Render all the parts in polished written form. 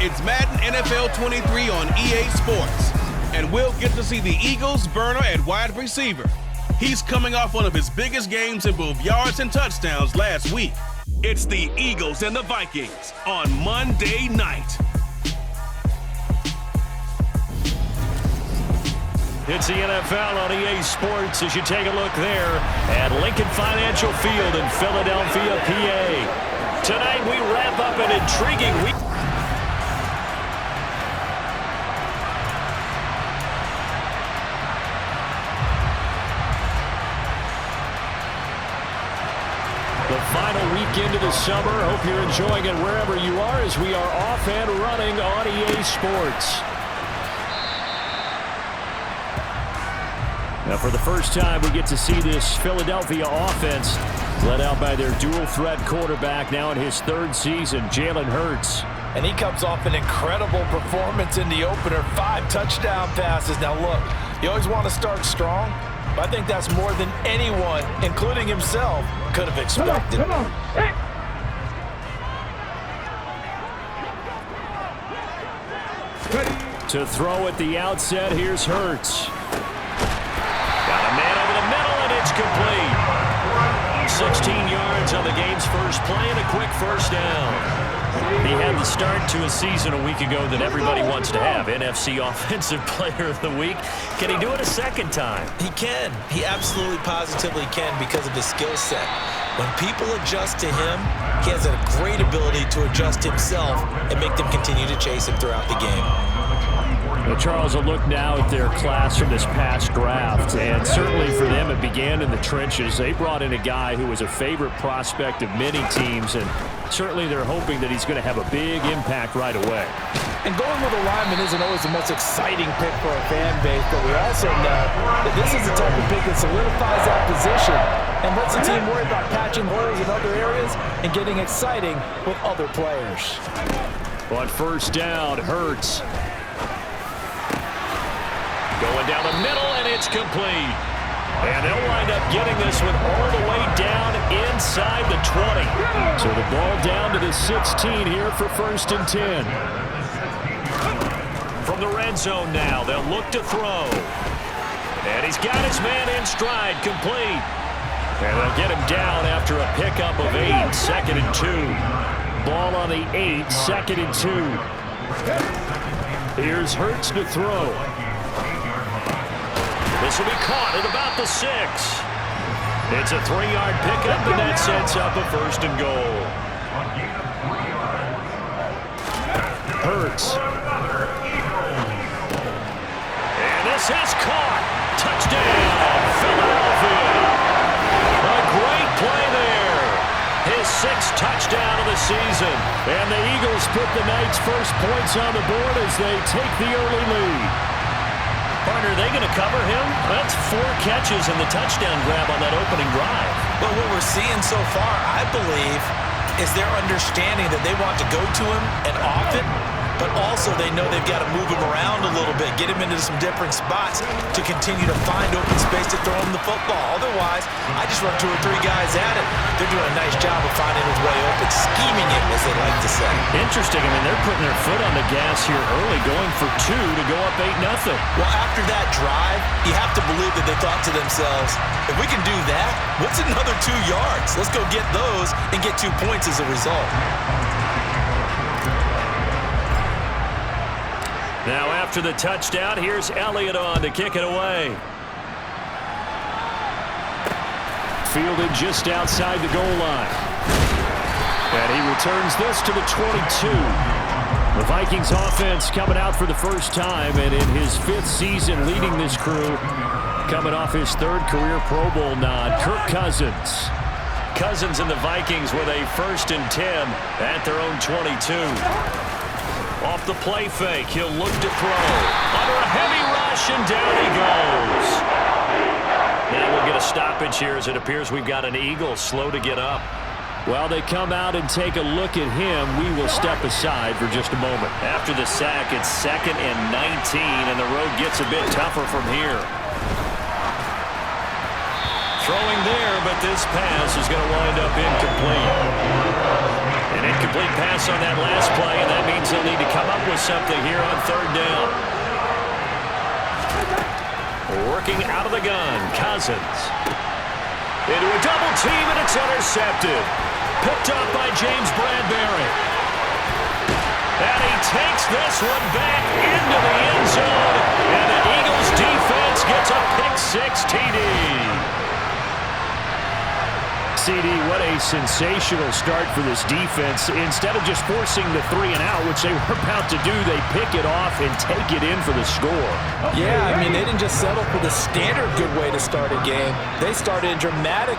It's Madden NFL 23 on EA Sports. And we'll get to see the Eagles' burner at wide receiver. He's coming off one of his biggest games in both yards and touchdowns last week. It's the Eagles and the Vikings on Monday night. It's the NFL on EA Sports as you take a look there at Lincoln Financial Field in Philadelphia, PA. Tonight we wrap up an intriguing week. The final weekend of the summer. Hope you're enjoying it wherever you are as we are off and running on EA Sports. Now, for the first time, we get to see this Philadelphia offense led out by their dual-threat quarterback now in his third season, Jalen Hurts. And he comes off an incredible performance in the opener, 5 touchdown passes. Now, look, you always want to start strong, but I think that's more than anyone, including himself, could have expected. Come on. Hey. To throw at the outset, here's Hurts. Got a man over the middle, and it's complete. 16 yards on the game's first play and a quick first down. He had the start to a season a week ago that everybody wants to have, NFC Offensive Player of the Week. Can he do it a second time? He can. He absolutely positively can because of his skill set. When people adjust to him, he has a great ability to adjust himself and make them continue to chase him throughout the game. Well, Charles, a look now at their class from this past draft, and certainly for them it began in the trenches. They brought in a guy who was a favorite prospect of many teams, and certainly they're hoping that he's going to have a big impact right away. And going with a lineman isn't always the most exciting pick for a fan base, but we also know that this is the type of pick that solidifies that position and lets the team worry about patching holes in other areas and getting exciting with other players. On first down, Hurts. Going down the middle, and it's complete. And they'll wind up getting this one all the way down inside the 20. So the ball down to the 16 here for 1st and 10. From the red zone now, they'll look to throw. And he's got his man in stride, complete. And they'll get him down after a pickup of 8, 2nd and 2. Ball on the 8, 2nd and 2. Here's Hurts to throw. This will be caught at about the 6. It's a 3-yard pickup, and that sets up a 1st and goal. Hurts. And this is caught. Touchdown, Philadelphia. A great play there. His 6th touchdown of the season. And the Eagles put the night's first points on the board as they take the early lead. Partner, are they going to cover him? That's 4 catches and the touchdown grab on that opening drive. Well, what we're seeing so far, I believe, is their understanding that they want to go to him and often, but also they know they've got to move him around a little bit, get him into some different spots to continue to find open space to throw him the football. Otherwise, I just run 2 or 3 guys at it. They're doing a nice job of finding his way open, scheming it, as they like to say. Interesting. I mean, they're putting their foot on the gas here early, going for 2 to go up 8-0. Well, after that drive, you have to believe that they thought to themselves, if we can do that, what's another 2 yards? Let's go get those and get 2 points as a result. Now after the touchdown, here's Elliott on to kick it away. Fielded just outside the goal line. And he returns this to the 22. The Vikings offense coming out for the first time, and in his 5th season leading this crew, coming off his 3rd career Pro Bowl nod, Kirk Cousins. Cousins and the Vikings with a 1st and 10 at their own 22. Off the play fake, he'll look to throw. Under a heavy rush, and down he goes. Now we'll get a stoppage here as it appears we've got an Eagle slow to get up. While they come out and take a look at him, we will step aside for just a moment. After the sack, it's 2nd and 19, and the road gets a bit tougher from here. Throwing there, but this pass is going to wind up incomplete. And incomplete. incomplete pass on that last play, and that means they'll need to come up with something here on third down. Working out of the gun, Cousins. Into a double team, and it's intercepted. Picked up by James Bradbury. And he takes this one back into the end zone, and the Eagles defense gets a pick-6 TD. CD, what a sensational start for this defense. Instead of just forcing the 3-and-out, which they were about to do, they pick it off and take it in for the score. Yeah, I mean, they didn't just settle for the standard good way to start a game. They started dramatic.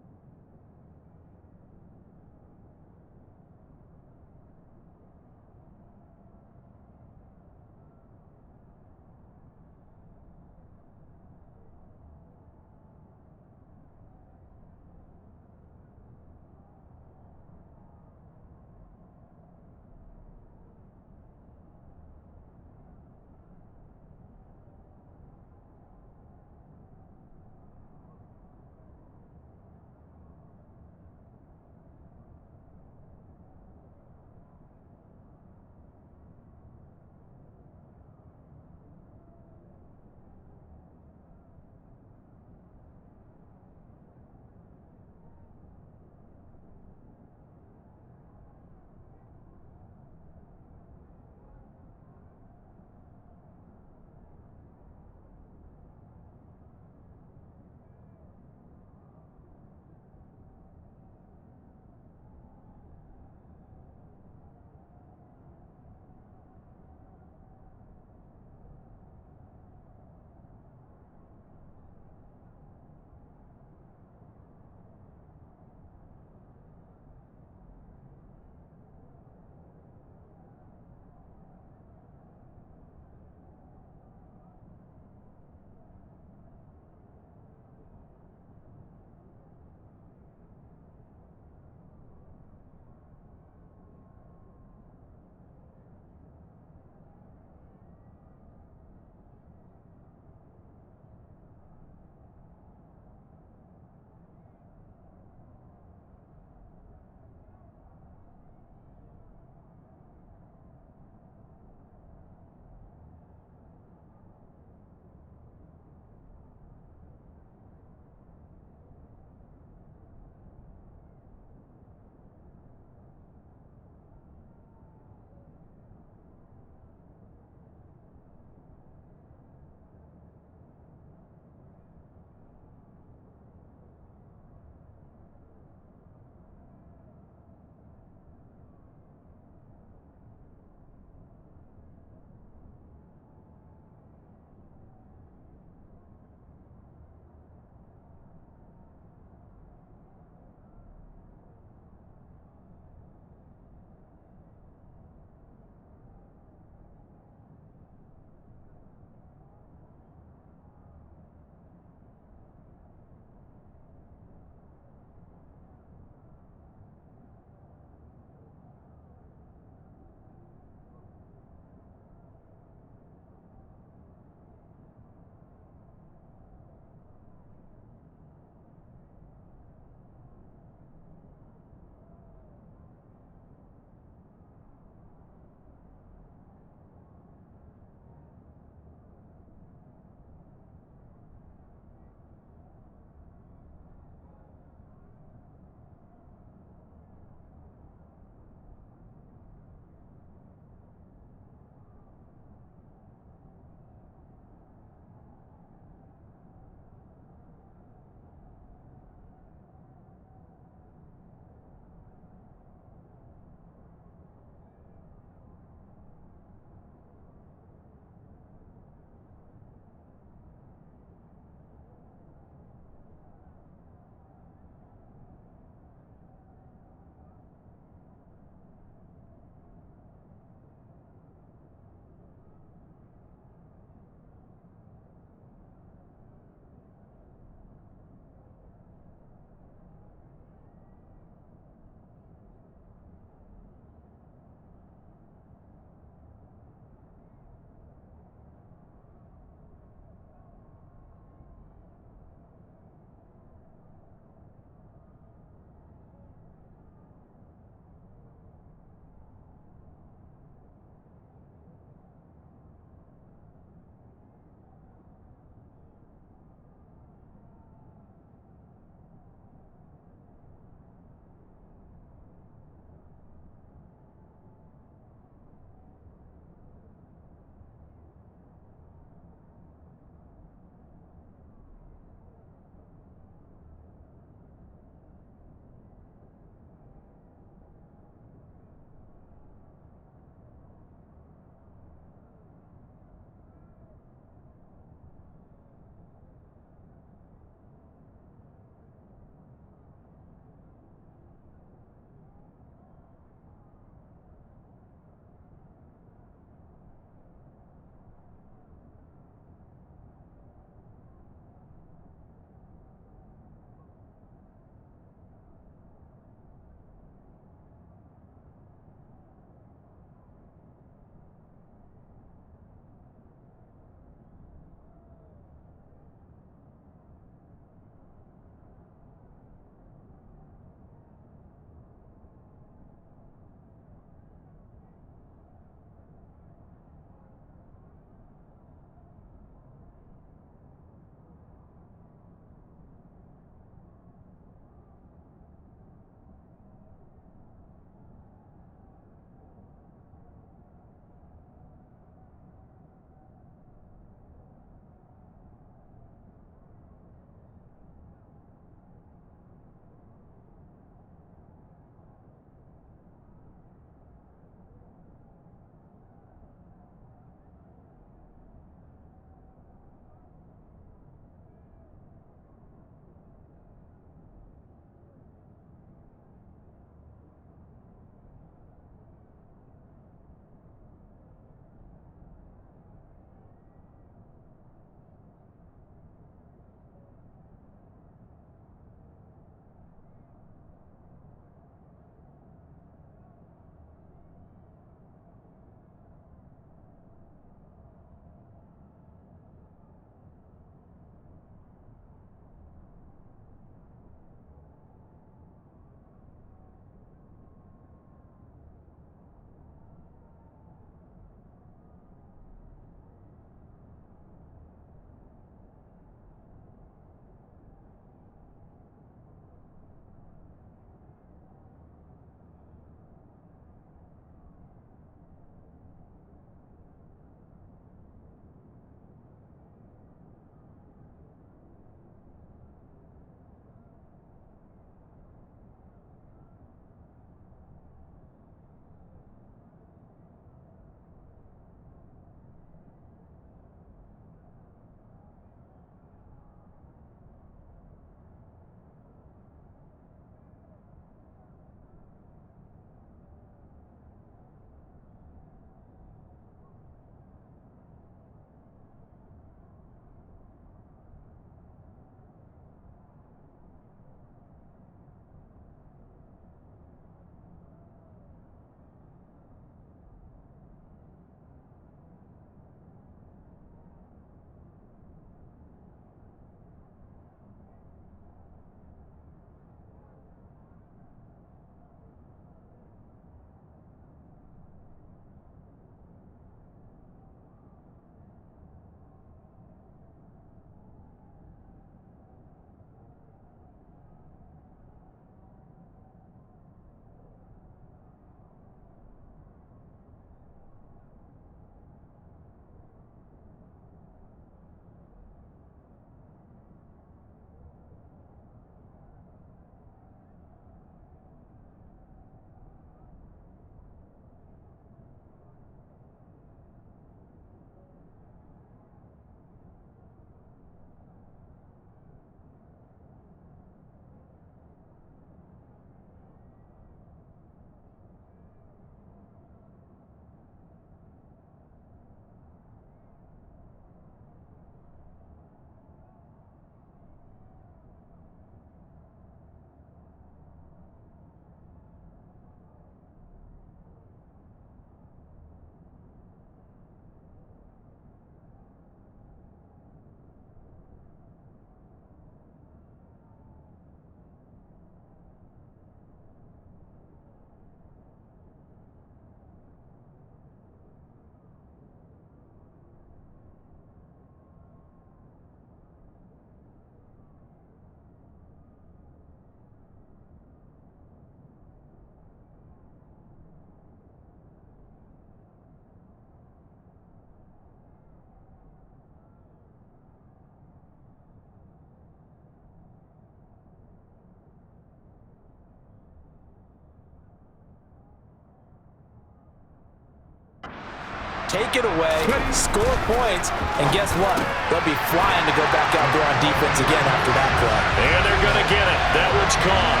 take it away, score points, and guess what? They'll be flying to go back out there on defense again after that play. And they're going to get it. That one's caught.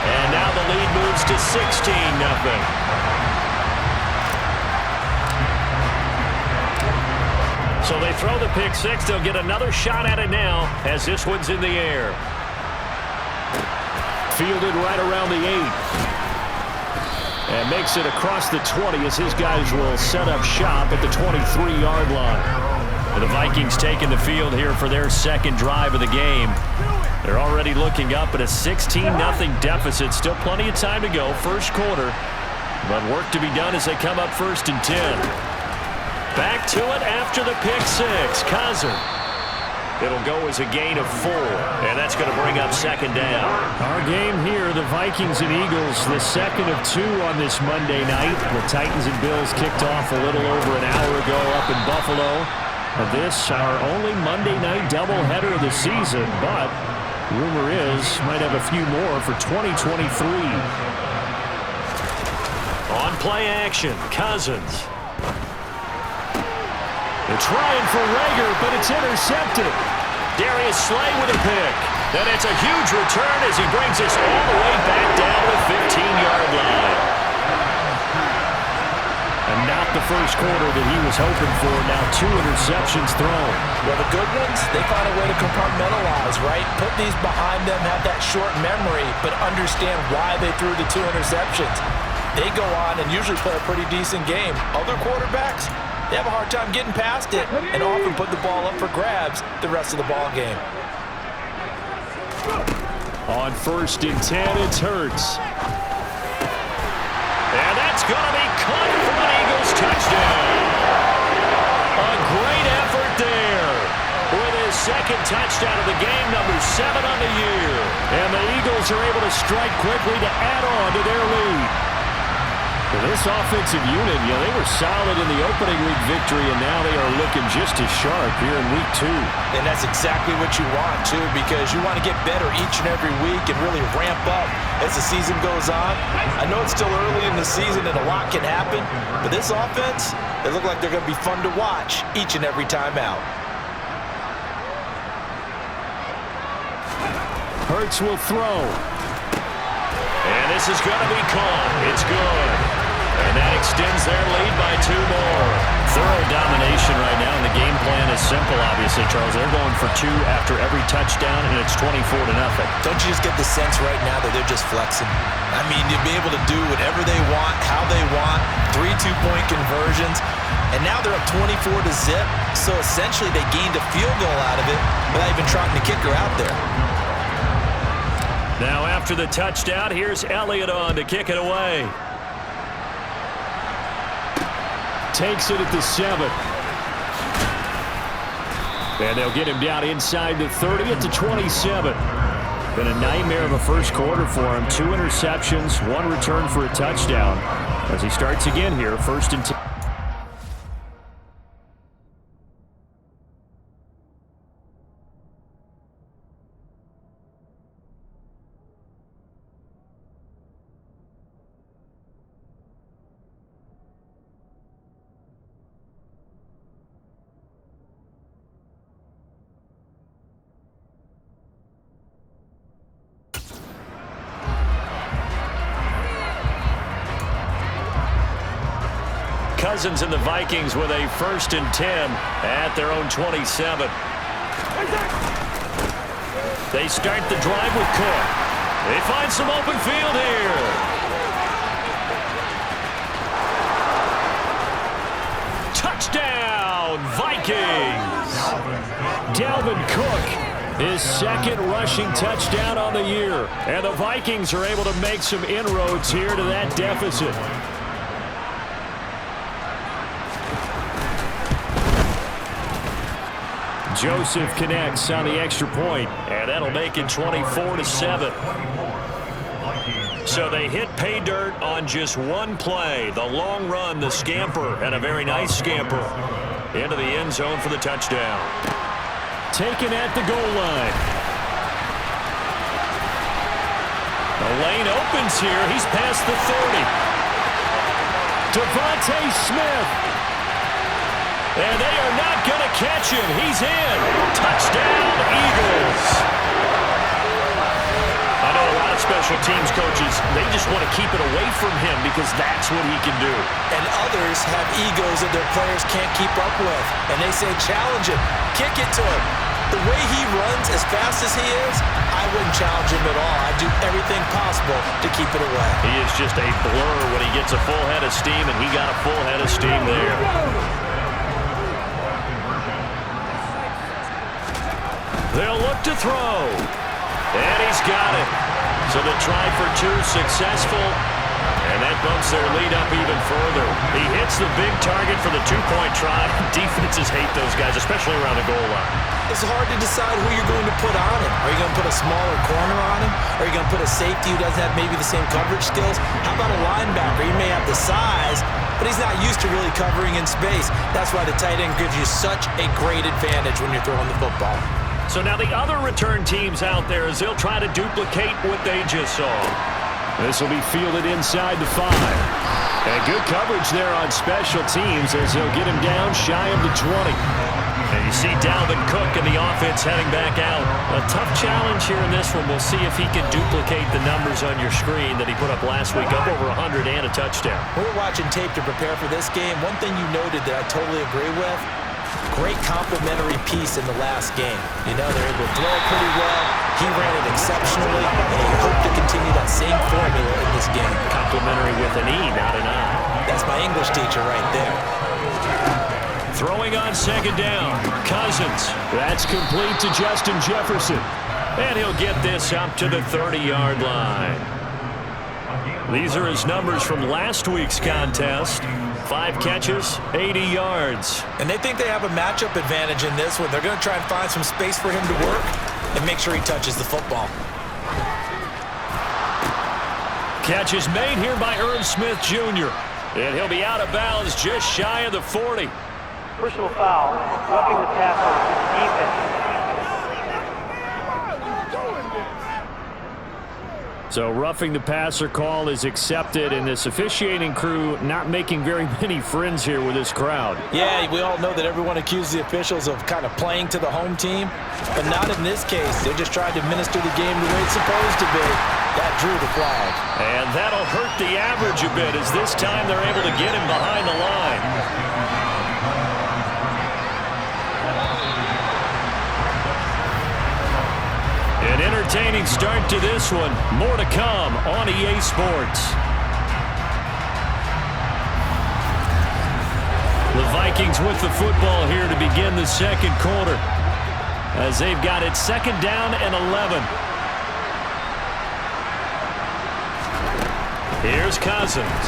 And now the lead moves to 16-0. So they throw the pick six. They'll get another shot at it now as this one's in the air. Fielded right around the 8. And makes it across the 20 as his guys will set up shop at the 23-yard line. The Vikings taking the field here for their second drive of the game. They're already looking up at a 16-0 deficit. Still plenty of time to go, first quarter. But work to be done as they come up 1st and 10. Back to it after the pick six. Cousin. It'll go as a gain of 4, and that's going to bring up 2nd down. Our game here, the Vikings and Eagles, the second of 2 on this Monday night. The Titans and Bills kicked off a little over an hour ago up in Buffalo. This, our only Monday night doubleheader of the season, but rumor is might have a few more for 2023. On play action, Cousins. They're trying for Reagor, but it's intercepted. Darius Slay with a pick. Then it's a huge return as he brings us all the way back down to the 15-yard line. And not the first quarter that he was hoping for. Now 2 interceptions thrown. Well, the good ones, they find a way to compartmentalize, right? Put these behind them, have that short memory, but understand why they threw the 2 interceptions. They go on and usually play a pretty decent game. Other quarterbacks, they have a hard time getting past it and often put the ball up for grabs the rest of the ball game. On 1st and 10, it's Hurts. And that's going to be caught for an Eagles touchdown. A great effort there with his 2nd touchdown of the game, number 7 on the year. And the Eagles are able to strike quickly to add on to their lead. This offensive unit, they were solid in the opening week victory, and now they are looking just as sharp here in week 2. And that's exactly what you want, too, because you want to get better each and every week and really ramp up as the season goes on. I know it's still early in the season and a lot can happen, but this offense, they look like they're going to be fun to watch each and every time out. Hurts will throw. And this is going to be caught. It's good. And that extends their lead by 2 more. Thorough domination right now, and the game plan is simple, obviously, Charles. They're going for 2 after every touchdown, and it's 24-0. Don't you just get the sense right now that they're just flexing? I mean, you'll be able to do whatever they want, how they want, 3 2-point conversions, and now they're up 24-0. So essentially they gained a field goal out of it without even trying to kick her out there. Now after the touchdown, here's Elliott on to kick it away. Takes it at the 7. And they'll get him down inside the 30 at the 27. Been a nightmare of a first quarter for him. 2 interceptions, 1 return for a touchdown. As he starts again here, 1st and 10. Cousins and the Vikings with a 1st and 10 at their own 27. They start the drive with Cook. They find some open field here. Touchdown, Vikings! Dalvin Cook, his 2nd rushing touchdown on the year. And the Vikings are able to make some inroads here to that deficit. Joseph connects on the extra point, and that'll make it 24-7. So they hit pay dirt on just 1 play. The long run, the scamper, and a very nice scamper into the end zone for the touchdown. Taken at the goal line. The lane opens here. He's past the 30. Devontae Smith. And they are not going to catch him. He's in. Touchdown, Eagles. I know a lot of special teams coaches, they just want to keep it away from him because that's what he can do. And others have egos that their players can't keep up with. And they say, challenge him. Kick it to him. The way he runs as fast as he is, I wouldn't challenge him at all. I'd do everything possible to keep it away. He is just a blur when he gets a full head of steam, and he got a full head of steam there. They'll look to throw. And he's got it. So the try for two successful. And that bumps their lead up even further. He hits the big target for the two-point try. Defenses hate those guys, especially around the goal line. It's hard to decide who you're going to put on him. Are you going to put a smaller corner on him? Are you going to put a safety who doesn't have maybe the same coverage skills? How about a linebacker? He may have the size, but he's not used to really covering in space. That's why the tight end gives you such a great advantage when you're throwing the football. So now the other return teams out there as they'll try to duplicate what they just saw. This will be fielded inside the 5. And good coverage there on special teams as they'll get him down shy of the 20. And you see Dalvin Cook and the offense heading back out. A tough challenge here in this one. We'll see if he can duplicate the numbers on your screen that he put up last week, up over 100 and a touchdown. We're watching tape to prepare for this game. One thing you noted that I totally agree with, great complementary piece in the last game. You know, they're able to throw it pretty well. He ran it exceptionally, and he hoped to continue that same formula in this game. Complimentary with an E, not an I. That's my English teacher right there. Throwing on second down, Cousins. That's complete to Justin Jefferson. And he'll get this up to the 30-yard line. These are his numbers from last week's contest. 5 catches, 80 yards. And they think they have a matchup advantage in this one. They're going to try and find some space for him to work and make sure he touches the football. Catch is made here by Irv Smith Jr. And he'll be out of bounds just shy of the 40. Personal foul, roughing the passer, defense. So roughing the passer call is accepted, and this officiating crew not making very many friends here with this crowd. Yeah, we all know that everyone accuses the officials of kind of playing to the home team, but not in this case. They just tried to administer the game the way it's supposed to be. That drew the flag. And that'll hurt the average a bit as this time they're able to get him behind the line. An entertaining start to this one. More to come on EA Sports. The Vikings with the football here to begin the second quarter as they've got it second down and 11. Here's Cousins.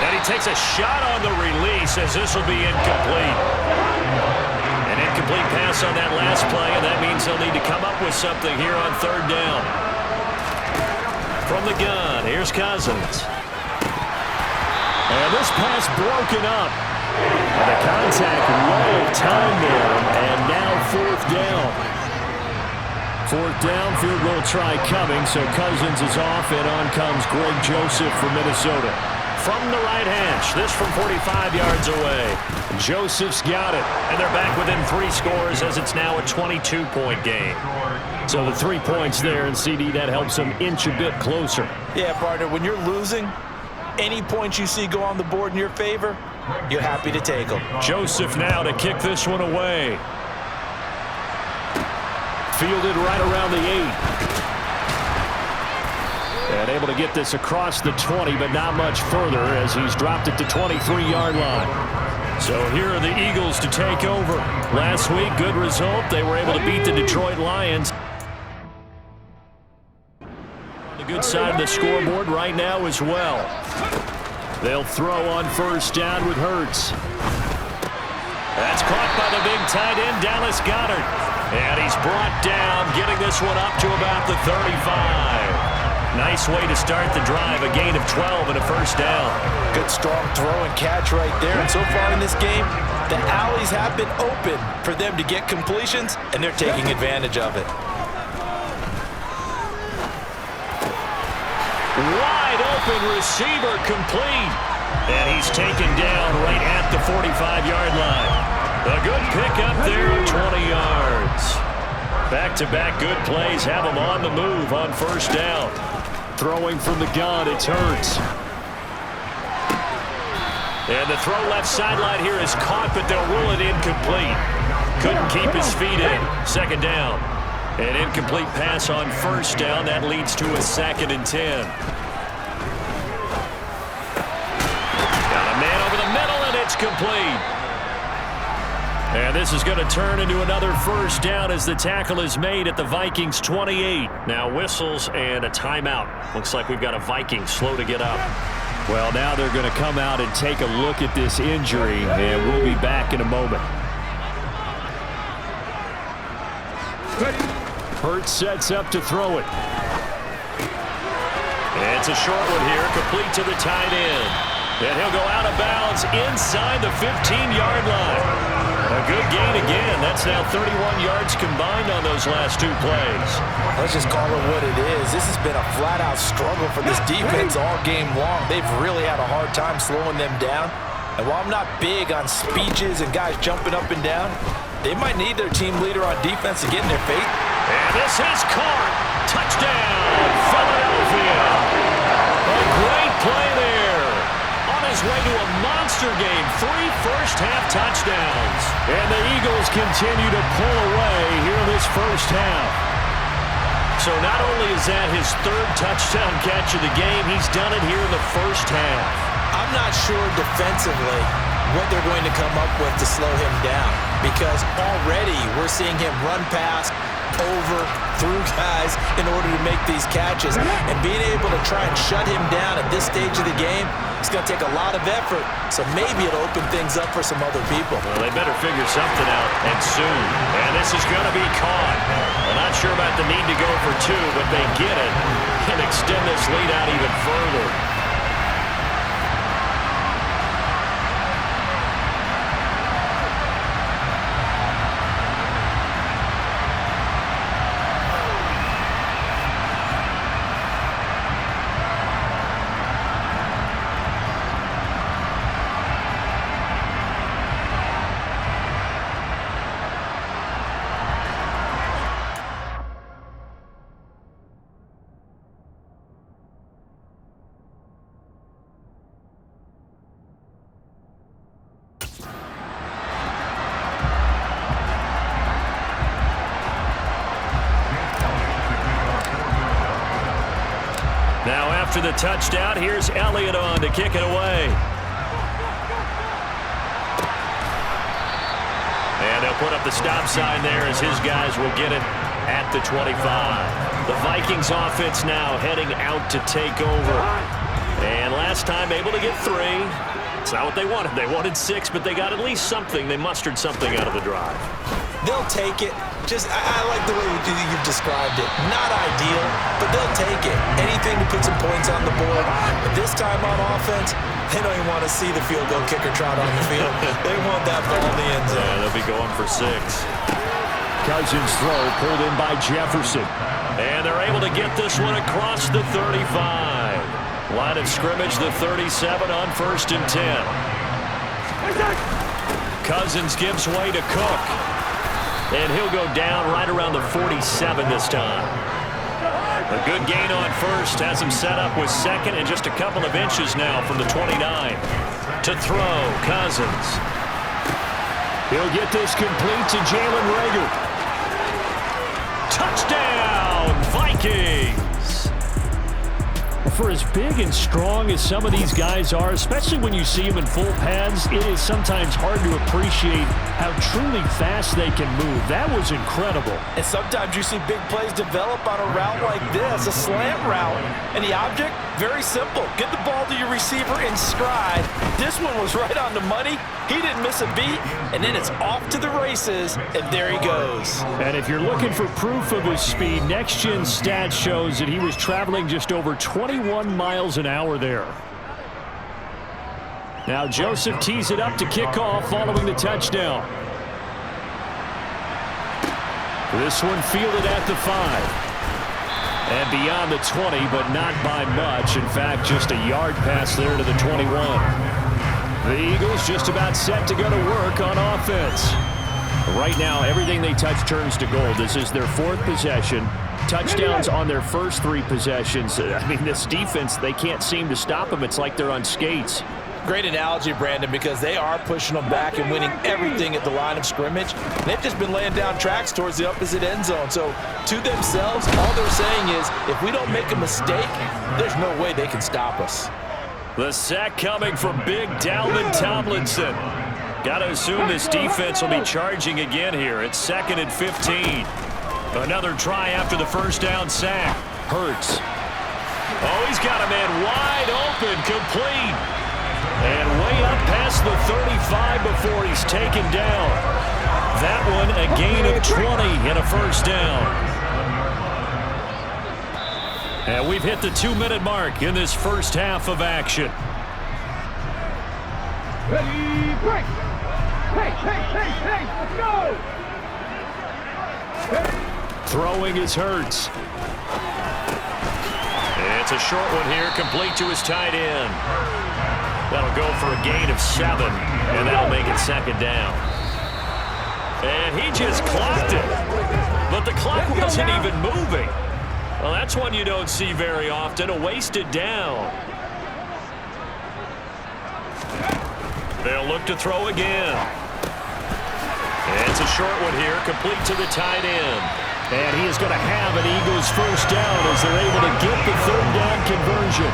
And he takes a shot on the release as this will be incomplete. An incomplete pass on that last play, and that means they'll need to come up with something here on third down. From the gun, here's Cousins. And this pass broken up. And the contact well timed there, and now fourth down. Fourth down, field goal try coming, so Cousins is off, and on comes Greg Joseph from Minnesota. From the right hash, this from 45 yards away. Joseph's got it, and they're back within 3 scores as it's now a 22-point game. So the 3 points there, and CD, that helps them inch a bit closer. Yeah, partner, when you're losing, any points you see go on the board in your favor, you're happy to take them. Joseph now to kick this one away. Fielded right around the 8. And able to get this across the 20, but not much further as he's dropped it to 23-yard line. So here are the Eagles to take over. Last week, good result. They were able to beat the Detroit Lions. On the good side of the scoreboard right now as well. They'll throw on first down with Hurts. That's caught by the big tight end, Dallas Goedert. And he's brought down, getting this one up to about the 35. Nice way to start the drive, a gain of 12 and a first down. Good strong throw and catch right there. And so far in this game, the alleys have been open for them to get completions, and they're taking advantage of it. Wide open receiver complete. And he's taken down right at the 45-yard line. A good pickup there of 20 yards. Back-to-back good plays have them on the move on first down. Throwing from the gun, it's Hurts. And the throw left sideline here is caught, but they'll rule it incomplete. Couldn't keep his feet in. Second down. An incomplete pass on first down. That leads to a 2nd and 10. Got a man over the middle, and it's complete. And this is going to turn into another first down as the tackle is made at the Vikings 28. Now whistles and a timeout. Looks like we've got a Viking slow to get up. Well, now they're going to come out and take a look at this injury, and we'll be back in a moment. Hurts sets up to throw it. And it's a short one here, complete to the tight end. And he'll go out of bounds inside the 15-yard line. A good gain again. That's now 31 yards combined on those last 2 plays. Let's just call it what it is. This has been a flat-out struggle for this defense all game long. They've really had a hard time slowing them down. And while I'm not big on speeches and guys jumping up and down, they might need their team leader on defense to get in their face. And this is caught. Touchdown, Philadelphia. A great play there. On his way to a monster game. 3 first-half touchdowns. And the Eagles continue to pull away here in this first half. So not only is that his 3rd touchdown catch of the game, he's done it here in the first half. I'm not sure defensively what they're going to come up with to slow him down, because already we're seeing him run past, over, through guys in order to make these catches. And being able to try and shut him down at this stage of the game, it's going to take a lot of effort. So maybe it'll open things up for some other people. Well, they better figure something out, and soon. And this is going to be caught. I'm not sure about the need to go for 2, but they get it and extend this lead out even further. Now after the touchdown, here's Elliott on to kick it away. And they'll put up the stop sign there as his guys will get it at the 25. The Vikings offense now heading out to take over. And last time able to get 3. It's not what they wanted. They wanted 6, but they got at least something. They mustered something out of the drive. They'll take it. I like the way you've described it. Not ideal, but they'll take it. Anything to put some points on the board. But this time on offense, they don't even want to see the field goal kicker trot on the field. They want that ball in the end zone. Yeah, they'll be going for 6. Cousins throw pulled in by Jefferson. And they're able to get this one across the 35. Line of scrimmage, the 37 on 1st and 10. Cousins gives way to Cook. And he'll go down right around the 47 this time. A good gain on first. Has him set up with 2nd and just a couple of inches now from the 29. To throw, Cousins. He'll get this complete to Jalen Reagor. Touchdown, Vikings! For as big and strong as some of these guys are, especially when you see them in full pads, it is sometimes hard to appreciate how truly fast they can move. That was incredible. And sometimes you see big plays develop on a route like this, a slant route. And the object, very simple. Get the ball to your receiver in stride. This one was right on the money. He didn't miss a beat. And then it's off to the races, and there he goes. And if you're looking for proof of his speed, Next Gen Stats shows that he was traveling just over 21 miles an hour there. Now Joseph tees it up to kick off following the touchdown. This one fielded at the 5. And beyond the 20, but not by much. In fact, just a yard pass there to the 21. The Eagles just about set to go to work on offense. Right now, everything they touch turns to gold. This is their 4th possession. Touchdowns on their first 3 possessions. I mean, this defense, they can't seem to stop them. It's like they're on skates. Great analogy, Brandon, because they are pushing them back and winning everything at the line of scrimmage. They've just been laying down tracks towards the opposite end zone. So to themselves, all they're saying is, if we don't make a mistake, there's no way they can stop us. The sack coming from big Dalvin Tomlinson. Got to assume this defense will be charging again here. It's 2nd and 15. Another try after the first down sack. Hurts. Oh, he's got a man wide open, complete. And way up past the 35 before he's taken down. That one a gain of 20 and a first down. And we've hit the 2-minute mark in this first half of action. Ready, break. Hey, let's go. Throwing is Hurts. It's a short one here, complete to his tight end. That'll go for a gain of 7, and that'll make it 2nd down. And he just clocked it, but the clock wasn't even moving. Well, that's one you don't see very often, a wasted down. They'll look to throw again. It's a short one here, complete to the tight end. And he is going to have an Eagles first down as they're able to get the 3rd down conversion.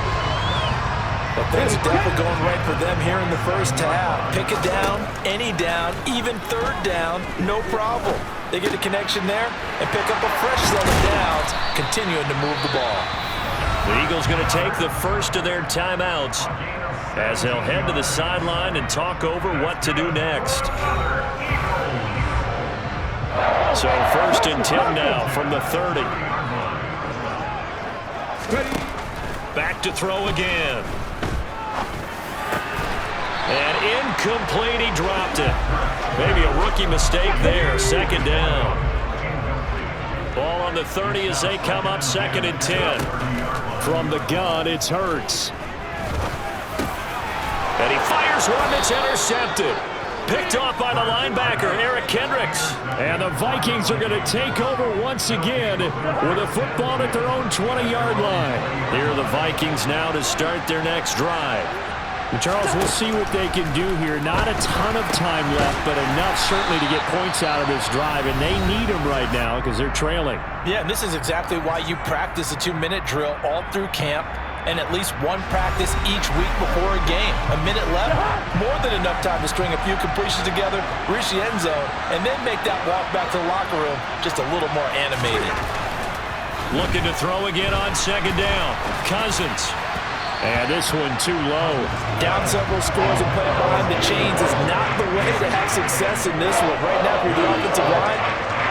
But things are definitely going right for them here in the first half. Pick a down, any down, even 3rd down, no problem. They get a connection there and pick up a fresh set of downs, continuing to move the ball. The Eagles going to take the first of their timeouts as they'll head to the sideline and talk over what to do next. So 1st and 10 now from the 30. Back to throw again. And incomplete, he dropped it. Maybe a rookie mistake there, 2nd down. Ball on the 30 as they come up 2nd and 10. From the gun, it's Hurts. And he fires one that's intercepted. Picked off by the linebacker, Eric Kendricks. And the Vikings are going to take over once again with a football at their own 20-yard line. Here are the Vikings now to start their next drive. And Charles, we'll see what they can do here. Not a ton of time left, but enough certainly to get points out of this drive, and they need them right now because they're trailing. Yeah, and this is exactly why you practice a 2-minute drill all through camp and at least one practice each week before a game. A minute left, more than enough time to string a few completions together, reach the end zone, and then make that walk back to the locker room just a little more animated. Looking to throw again on 2nd down. Cousins. And this one too low. Down several scores and playing behind the chains is not the way to have success in this one. Right now, for the offensive line,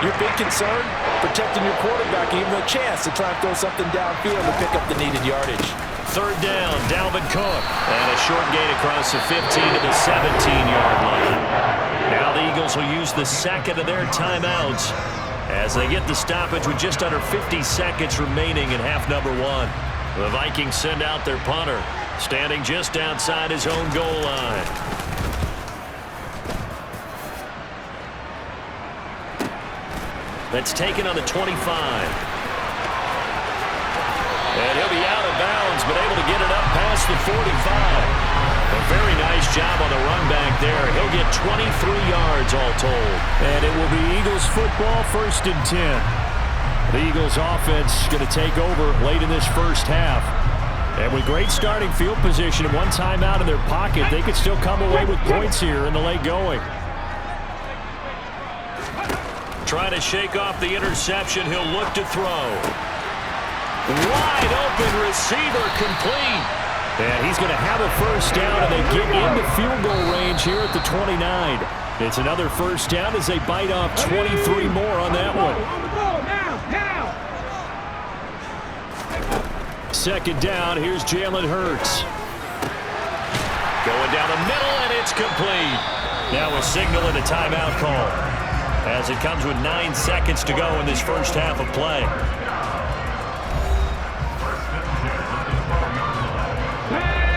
your big concern, protecting your quarterback, and even a chance to try and throw something downfield to pick up the needed yardage. 3rd down, Dalvin Cook. And a short gain across the 15 to the 17-yard line. Now the Eagles will use the 2nd of their timeouts as they get the stoppage with just under 50 seconds remaining in half number 1. The Vikings send out their punter, standing just outside his own goal line. That's taken on the 25. And he'll be out of bounds, but able to get it up past the 45. A very nice job on the run back there. He'll get 23 yards all told. And it will be Eagles football, 1st and 10. The Eagles offense going to take over late in this first half. And with great starting field position and one timeout in their pocket, they could still come away with points here in the late going. Trying to shake off the interception. He'll look to throw. Wide open receiver, complete. And he's going to have a first down, and they get into field goal range here at the 29. It's another first down as they bite off 23 more on that one. 2nd down, here's Jalen Hurts. Going down the middle, and it's complete. Now a signal and a timeout call as it comes with 9 seconds to go in this first half of play.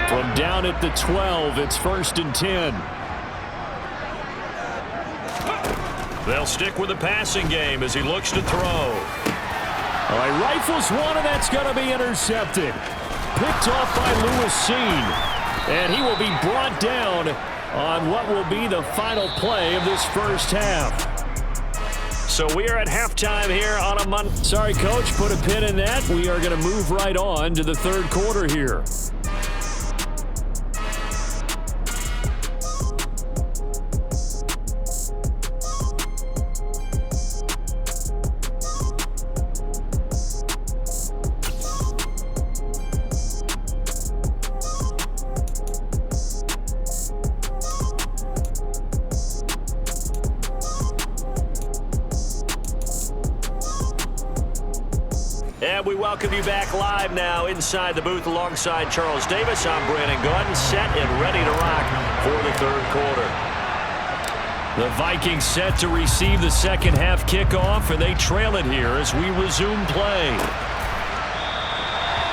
From down down at the 12. It's 1st and 10. They'll stick with the passing game as he looks to throw. All right, rifles one, and that's going to be intercepted. Picked off by Lewis Cine. And he will be brought down on what will be the final play of this first half. So we are at halftime here on a Monday. Sorry, Coach, put a pin in that. We are going to move right on to the third quarter here. And we welcome you back live now inside the booth alongside Charles Davis. I'm Brandon Gaudin, set and ready to rock for the third quarter. The Vikings set to receive the second half kickoff, and they trail it here as we resume play.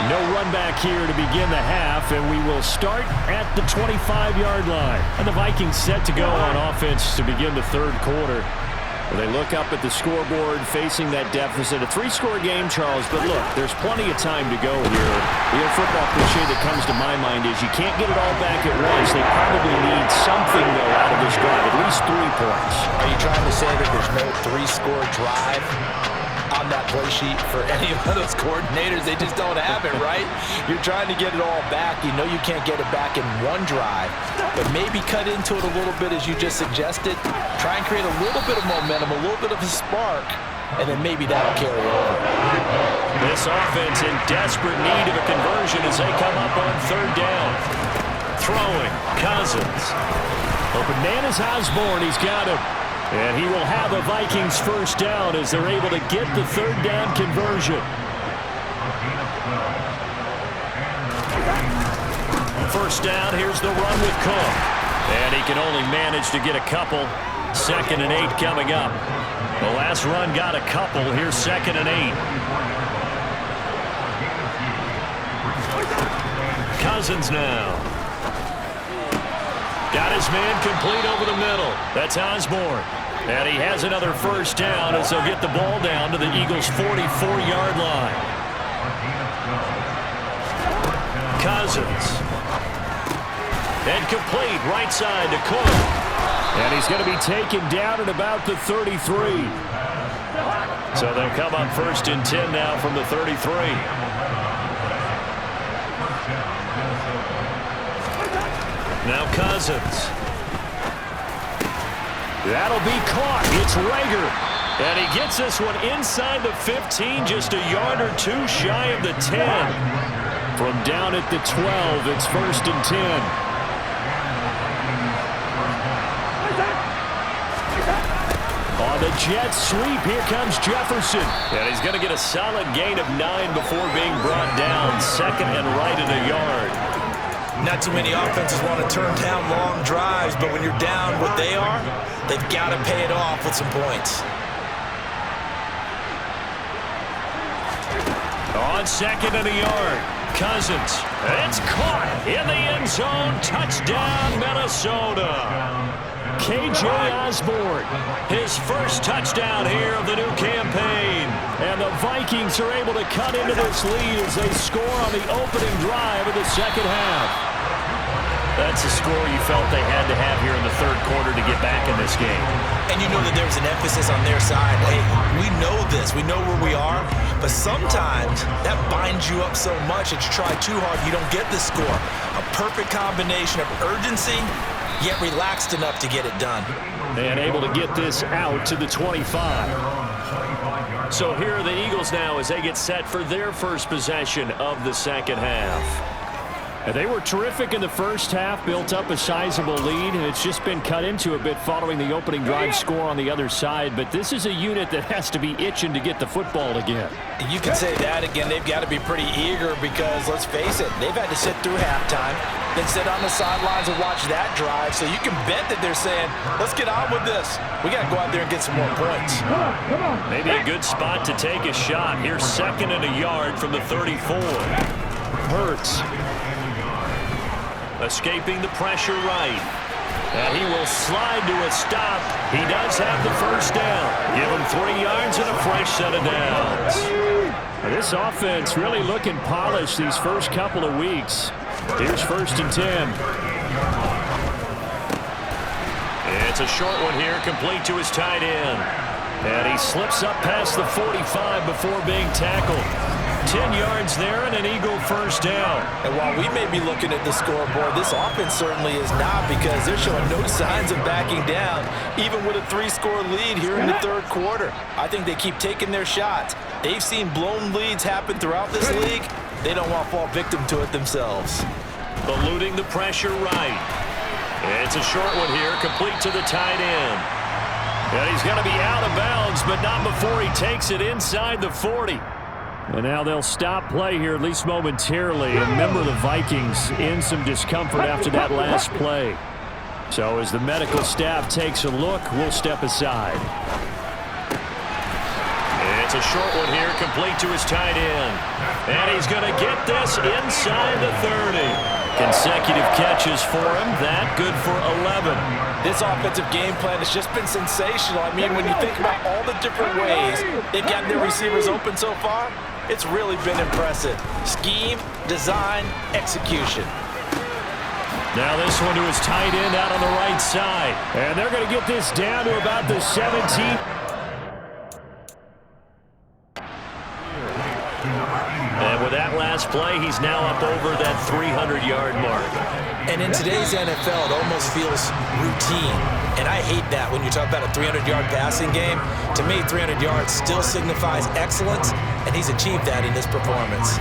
No run back here to begin the half, and we will start at the 25-yard line. And the Vikings set to go on offense to begin the third quarter. They look up at the scoreboard facing that deficit. A 3-score game, Charles, but look, there's plenty of time to go here. The old football cliche that comes to my mind is you can't get it all back at once. They probably need something, though, out of this drive, at least 3 points. Are you trying to say that there's no 3-score drive on that play sheet for any of those coordinators? They just don't have it, right? You're trying to get it all back. You know you can't get it back in one drive, but maybe cut into it a little bit as you just suggested. Try and create a little bit of momentum, a little bit of a spark, and then maybe that'll carry over. This offense in desperate need of a conversion as they come up on third down. Throwing, Cousins. Open man is Osborne. He's got him. And he will have a Vikings first down as they're able to get the third down conversion. First down, here's the run with Cook. And he can only manage to get a couple. 2nd and 8 coming up. The last run got a couple. Here's 2nd and 8. Cousins now. Got his man complete over the middle. That's Osborne. And he has another first down as they'll get the ball down to the Eagles' 44-yard line. Cousins. And complete right side to Cook. And he's going to be taken down at about the 33. So they'll come up 1st and 10 now from the 33. Now Cousins. That'll be caught. It's Rager. And he gets this one inside the 15, just a yard or 2 shy of the 10. From down at the 12, it's 1st and 10. On the jet sweep, here comes Jefferson. And he's going to get a solid gain of 9 before being brought down. 2nd and right at a yard. Not too many offenses want to turn down long drives, but when you're down what they are, they've got to pay it off with some points. On 2nd and a yard, Cousins. It's caught in the end zone. Touchdown, Minnesota. K.J. Osborne, his first touchdown here of the new campaign. And the Vikings are able to cut into this lead as they score on the opening drive of the second half. That's a score you felt they had to have here in the third quarter to get back in this game. And you know that there's an emphasis on their side. Hey, we know this. We know where we are. But sometimes that binds you up so much that you try too hard, you don't get the score. A perfect combination of urgency, yet relaxed enough to get it done. And able to get this out to the 25. So here are the Eagles now as they get set for their first possession of the second half. And they were terrific in the first half, built up a sizable lead, and it's just been cut into a bit following the opening drive score on the other side. But this is a unit that has to be itching to get the football again. You can say that again. They've got to be pretty eager because, let's face it, they've had to sit through halftime, then sit on the sidelines and watch that drive. So you can bet that they're saying, let's get on with this. We got to go out there and get some more points. Maybe a good spot to take a shot. Here's 2nd and a yard from the 34. Hurts. Escaping the pressure right. And he will slide to a stop. He does have the first down. Give him 3 yards and a fresh set of downs. This offense really looking polished these first couple of weeks. Here's 1st and 10. It's a short one here, complete to his tight end. And he slips up past the 45 before being tackled. 10 yards there and an Eagle first down. And while we may be looking at the scoreboard, this offense certainly is not, because they're showing no signs of backing down, even with a 3-score lead here in the 3rd quarter. I think they keep taking their shots. They've seen blown leads happen throughout this league. They don't want to fall victim to it themselves. Eluding the pressure right. It's a short one here, complete to the tight end. And he's going to be out of bounds, but not before he takes it inside the 40. And now they'll stop play here, at least momentarily. And remember, the Vikings in some discomfort after that last play. So as the medical staff takes a look, we'll step aside. It's a short one here, complete to his tight end. And he's going to get this inside the 30. Consecutive catches for him. That good for 11. This offensive game plan has just been sensational. I mean, when you think about all the different ways they've gotten their receivers open so far, it's really been impressive. Scheme, design, execution. Now this one to his tight end out on the right side. And they're going to get this down to about the 17. And with that last play, he's now up over that 300-yard mark. And in today's NFL, it almost feels routine. And I hate that when you talk about a 300-yard passing game. To me, 300 yards still signifies excellence, and he's achieved that in this performance.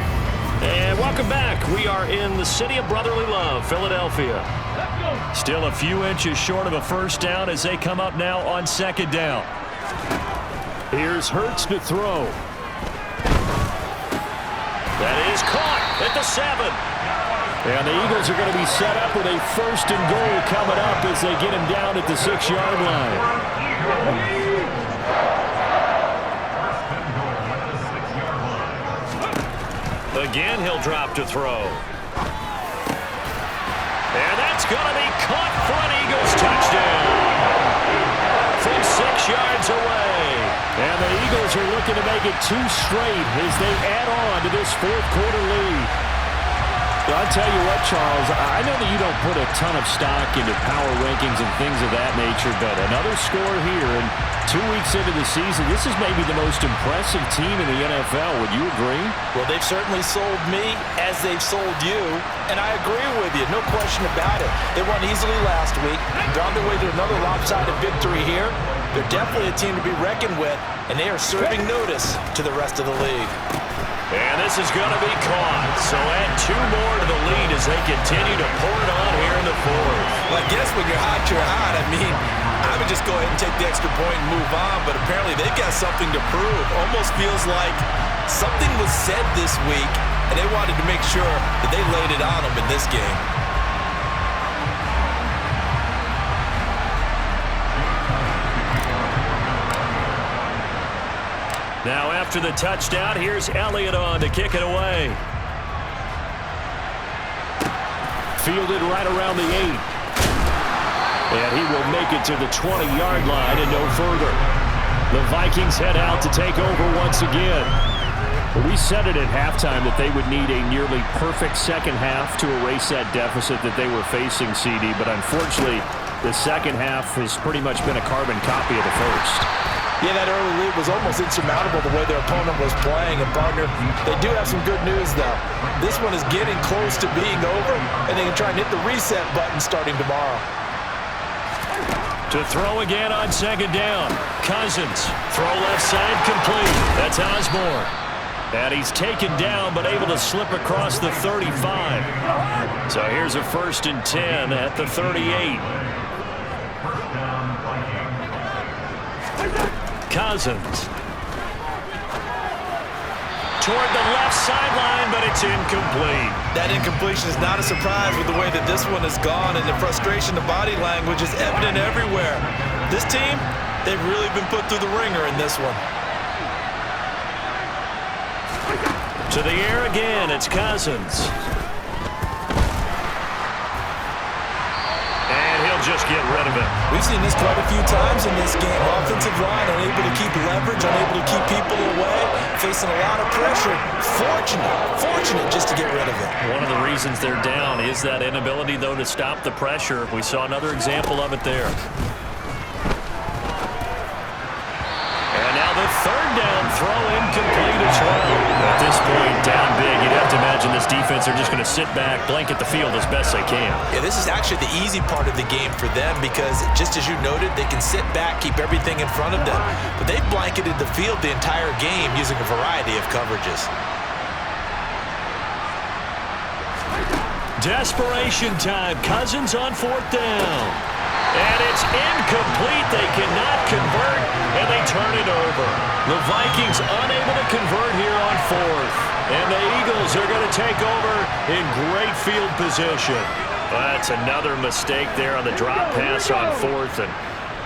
And welcome back. We are in the city of brotherly love, Philadelphia. Still a few inches short of a first down as they come up now on 2nd down. Here's Hurts to throw. That is caught at the 7. And the Eagles are going to be set up with a 1st and goal coming up as they get him down at the 6-yard line. Again, he'll drop to throw. And that's going to be caught for an Eagles touchdown. From 6 yards away. And the Eagles are looking to make it 2 straight as they add on to this 4th quarter lead. I'll tell you what, Charles, I know that you don't put a ton of stock into power rankings and things of that nature, but another score here, and 2 weeks into the season, this is maybe the most impressive team in the NFL. Would you agree? Well, they've certainly sold me as they've sold you, and I agree with you, no question about it. They won easily last week. They're on their way to another lopsided victory here. They're definitely a team to be reckoned with, and they are serving notice to the rest of the league. And this is going to be caught. So add 2 more to the lead as they continue to pour it on here in the 4th. Well, I guess when you're hot, you're hot. I mean, I would just go ahead and take the extra point and move on, but apparently they've got something to prove. Almost feels like something was said this week, and they wanted to make sure that they laid it on them in this game. Now after the touchdown, here's Elliott on to kick it away. Fielded right around the 8. And he will make it to the 20-yard line and no further. The Vikings head out to take over once again. We said it at halftime that they would need a nearly perfect second half to erase that deficit that they were facing, CD. But unfortunately, the second half has pretty much been a carbon copy of the first. Yeah, that early lead was almost insurmountable the way their opponent was playing. And, partner, they do have some good news, though. This one is getting close to being over, and they can try and hit the reset button starting tomorrow. To throw again on 2nd down. Cousins. Throw left side complete. That's Osborne. And he's taken down, but able to slip across the 35. So here's a 1st and 10 at the 38. Cousins. Toward the left sideline, but it's incomplete. That incompletion is not a surprise with the way that this one has gone, and the frustration, the body language is evident everywhere. This team, they've really been put through the ringer in this one. To the air again, it's Cousins. just get rid of it. We've seen this quite a few times in this game. Offensive line unable to keep leverage, unable to keep people away, facing a lot of pressure. Fortunate just to get rid of it. One of the reasons they're down is that inability, though, to stop the pressure. We saw another example of it there. And now the third down throw incomplete as well. At this point, down big, you'd have to imagine this defense are just going to sit back, blanket the field as best they can. Yeah, this is actually the easy part of the game for them because, just as you noted, they can sit back, keep everything in front of them. But they've blanketed the field the entire game using a variety of coverages. Desperation time. Cousins on fourth down. And it's incomplete. They cannot convert, and they turn it over. The Vikings unable to convert here on fourth. And the Eagles are going to take over in great field position. That's another mistake there on the drop pass on fourth, and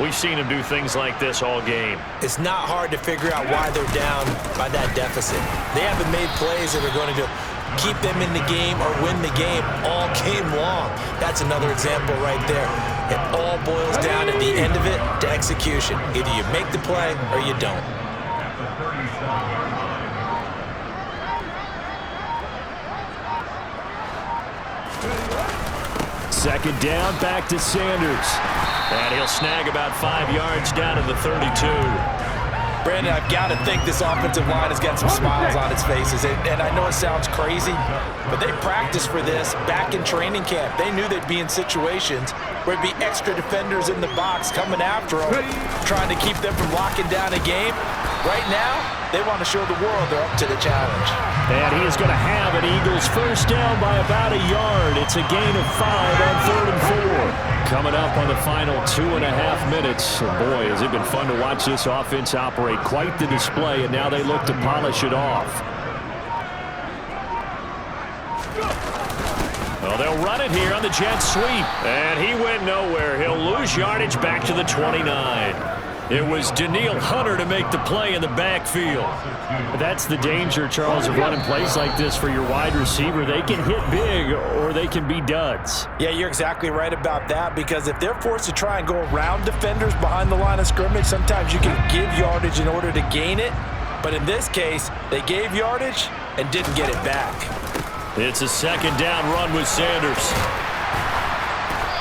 we've seen them do things like this all game. It's not hard to figure out why they're down by that deficit. They haven't made plays that are going to keep them in the game or win the game all game long. That's another example right there. It all boils down at the end of it to execution. Either you make the play or you don't. Second down, back to Sanders. And he'll snag about 5 yards down to the 32. Brandon, I've got to think this offensive line has got some smiles on its faces. And I know it sounds crazy, but they practiced for this back in training camp. They knew they'd be in situations where there'd be extra defenders in the box coming after them, trying to keep them from locking down a game. Right now, they want to show the world they're up to the challenge. And he is going to have an Eagles first down by about a yard. It's a gain of 5 on 3rd and 4. Coming up on the final 2.5 minutes. Boy, has it been fun to watch this offense operate. Quite the display, and now they look to polish it off. Well, they'll run it here on the jet sweep. And he went nowhere. He'll lose yardage back to the 29. It was Danielle Hunter to make the play in the backfield. That's the danger, Charles, of running plays like this for your wide receiver. They can hit big or they can be duds. Yeah, you're exactly right about that, because if they're forced to try and go around defenders behind the line of scrimmage, sometimes you can give yardage in order to gain it. But in this case, they gave yardage and didn't get it back. It's a second down run with Sanders.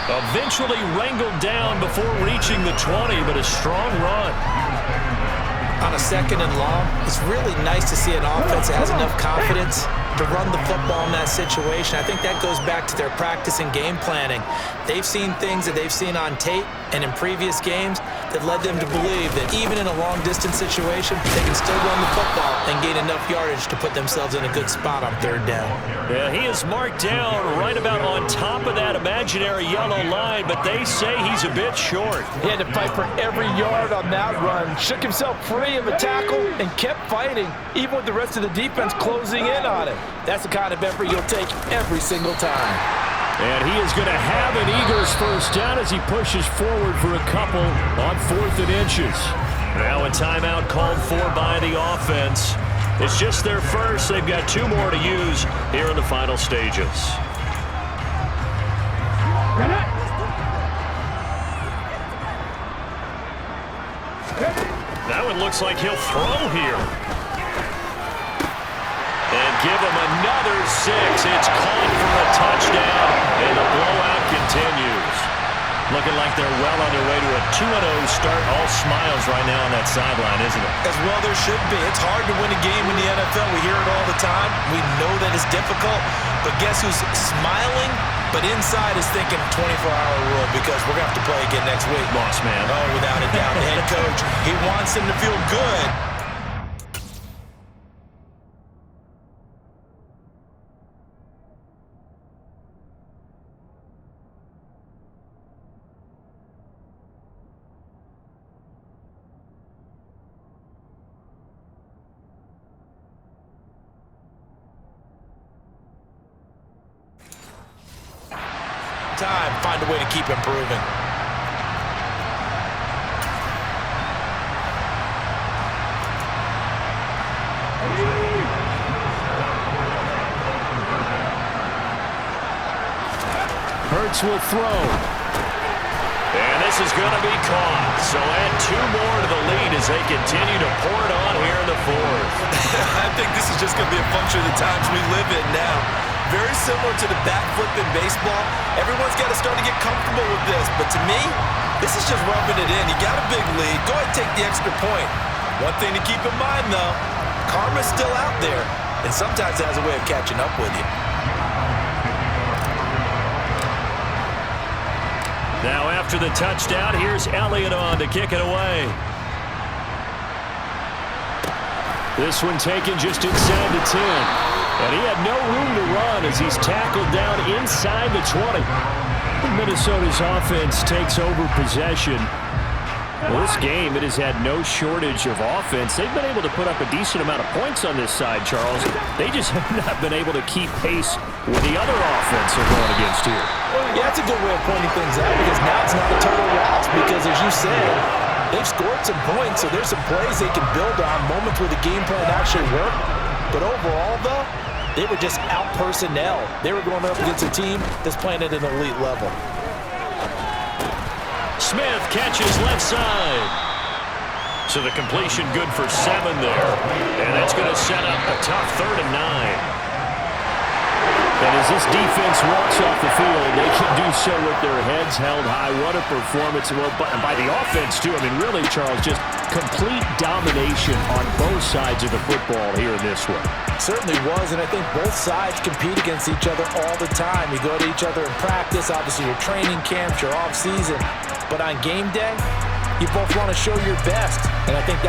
Eventually wrangled down before reaching the 20, but a strong run. On a second and long, it's really nice to see an offense that has enough confidence to run the football in that situation. I think that goes back to their practice and game planning. They've seen things that they've seen on tape and in previous games that led them to believe that even in a long-distance situation, they can still run the football and gain enough yardage to put themselves in a good spot on 3rd down. Yeah, he is marked down right about on top of that imaginary yellow line, but they say he's a bit short. He had to fight for every yard on that run, shook himself free of a tackle, and kept fighting, even with the rest of the defense closing in on him. That's the kind of effort you'll take every single time. And he is going to have an Eagles first down as he pushes forward for a couple on 4th and inches. Now a timeout called for by the offense. It's just their first. They've got 2 more to use here in the final stages. That one looks like he'll throw here. And give him another 6. It's caught for a touchdown, and the blowout continues. Looking like they're well on their way to a 2-0 start. All smiles right now on that sideline, isn't it? As well there should be. It's hard to win a game in the NFL. We hear it all the time. We know that it's difficult. But guess who's smiling? But inside is thinking 24-hour rule, because we're going to have to play again next week. Boss man. Oh, without a doubt. The head coach, he wants them to feel good. Time, find a way to keep improving. Hurts will throw. this is going to be caught. So add 2 more to the lead as they continue to pour it on here in the fourth. I think this is just going to be a function of the times we live in now. Very similar to the back flip in baseball. Everyone's got to start to get comfortable with this. But to me, this is just rubbing it in. You got a big lead. Go ahead and take the extra point. One thing to keep in mind, though, karma's still out there. And sometimes it has a way of catching up with you. Now after the touchdown, here's Elliott on to kick it away. This one taken just inside the 10. And he had no room to run as he's tackled down inside the 20. Minnesota's offense takes over possession. Well, this game, it has had no shortage of offense. They've been able to put up a decent amount of points on this side, Charles. They just have not been able to keep pace with the other offense they're going against here. Yeah, that's a good way of pointing things out because now it's not a total loss because, as you said, they've scored some points, so there's some plays they can build on, moments where the game plan actually worked. But overall, though, they were just out-personnel. They were going up against a team that's playing at an elite level. Smith catches left side. So the completion good for 7 there. And that's going to set up a tough 3rd and 9. And as this defense walks off the field, they can do so with their heads held high. What a performance. Well, by the offense, too. I mean, really, Charles, just complete domination on both sides of the football here in this one. Certainly was, and I think both sides compete against each other all the time. You go to each other in practice, obviously your training camps, your off-season. But on game day, you both want to show your best. And I think